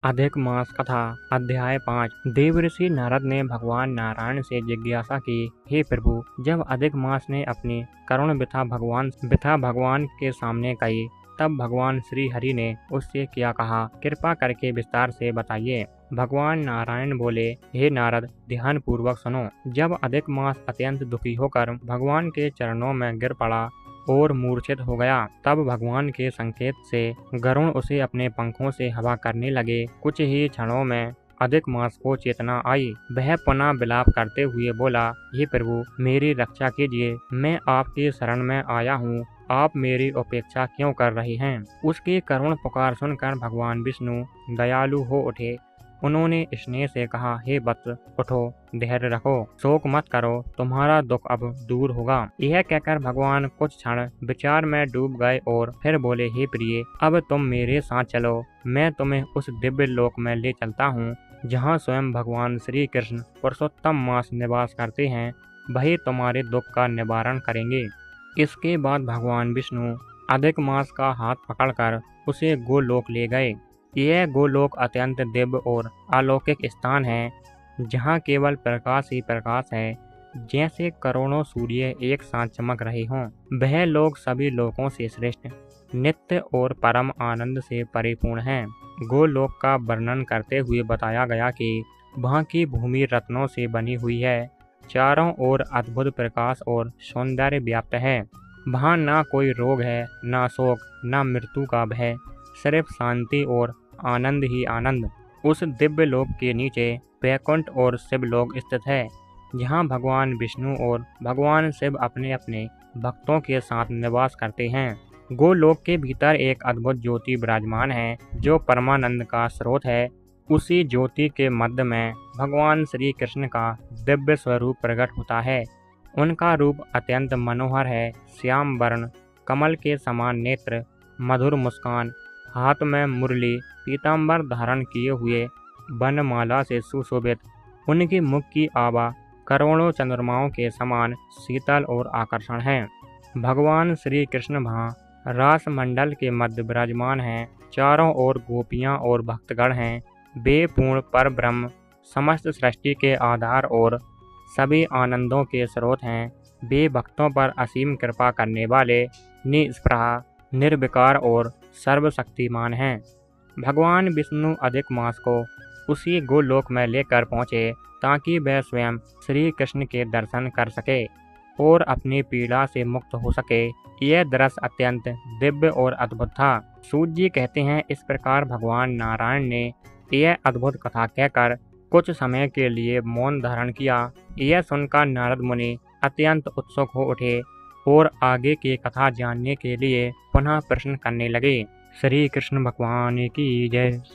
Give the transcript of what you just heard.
अधिक मास कथा अध्याय 5। देवर्षि नारद ने भगवान नारायण से जिज्ञासा की, हे प्रभु, जब अधिक मास ने अपनी करुण व्यथा भगवान के सामने कही, तब भगवान श्री हरि ने उससे क्या कहा, कृपा करके विस्तार से बताइए। भगवान नारायण बोले, हे नारद, ध्यान पूर्वक सुनो। जब अधिक मास अत्यंत दुखी होकर भगवान के चरणों में गिर पड़ा और मूर्छित हो गया, तब भगवान के संकेत से गरुण उसे अपने पंखों से हवा करने लगे। कुछ ही क्षणों में अधिक मास को चेतना आई। वह पुनः विलाप करते हुए बोला, हे प्रभु, मेरी रक्षा कीजिए, मैं आपकी शरण में आया हूँ, आप मेरी उपेक्षा क्यों कर रहे हैं। उसकी करुण पुकार सुनकर भगवान विष्णु दयालु हो उठे। उन्होंने स्नेह से कहा, हे वत्स, उठो, धैर्य रखो, शोक मत करो, तुम्हारा दुख अब दूर होगा। यह कहकर भगवान कुछ क्षण विचार में डूब गए और फिर बोले, हे प्रिय, अब तुम मेरे साथ चलो, मैं तुम्हें उस दिव्य लोक में ले चलता हूँ जहाँ स्वयं भगवान श्री कृष्ण पुरुषोत्तम मास निवास करते हैं। वही तुम्हारे दुख का निवारण करेंगे। इसके बाद भगवान विष्णु अधिक मास का हाथ पकड़कर उसे गोलोक ले गए। यह गोलोक अत्यंत दिव्य और अलौकिक स्थान है, जहाँ केवल प्रकाश ही प्रकाश है, जैसे करोड़ों सूर्य एक साथ चमक रहे हों। वह लोक सभी लोकों से श्रेष्ठ, नित्य और परम आनंद से परिपूर्ण है। गोलोक का वर्णन करते हुए बताया गया कि वहाँ की भूमि रत्नों से बनी हुई है, चारों ओर अद्भुत प्रकाश और सौंदर्य व्याप्त है। वहाँ ना कोई रोग है, ना शोक, ना मृत्यु का भय, सिर्फ शांति और आनंद ही आनंद। उस दिव्य लोक के नीचे वैकुंठ और शिवलोक स्थित है, जहाँ भगवान विष्णु और भगवान शिव अपने अपने भक्तों के साथ निवास करते हैं। गोलोक के भीतर एक अद्भुत ज्योति विराजमान है, जो परमानंद का स्रोत है। उसी ज्योति के मध्य में भगवान श्री कृष्ण का दिव्य स्वरूप प्रकट होता है। उनका रूप अत्यंत मनोहर है। श्याम वर्ण, कमल के समान नेत्र, मधुर मुस्कान, हाथ में मुरली, पीताम्बर धारण किए हुए, वनमाला से सुशोभित। उनकी मुख की आभा करोड़ों चंद्रमाओं के समान शीतल और आकर्षण है। भगवान श्री कृष्ण वहाँ रास मंडल के मध्य विराजमान हैं। चारों ओर गोपियाँ और भक्तगण हैं। वे पूर्ण पर ब्रह्म, समस्त सृष्टि के आधार और सभी आनंदों के स्रोत हैं। वे भक्तों पर असीम कृपा करने वाले, निस्पृह, निर्विकार और सर्वशक्तिमान हैं। भगवान विष्णु अधिक मास को उसी गोलोक में लेकर पहुँचे, ताकि वह स्वयं श्री कृष्ण के दर्शन कर सके और अपनी पीड़ा से मुक्त हो सके। यह दृश्य अत्यंत दिव्य और अद्भुत था। सूत जी कहते हैं, इस प्रकार भगवान नारायण ने यह अद्भुत कथा कहकर कुछ समय के लिए मौन धारण किया। यह सुनकर नारद मुनि अत्यंत उत्सुक हो उठे और आगे की कथा जानने के लिए पुनः प्रश्न करने लगे। श्री कृष्ण भगवान की जय।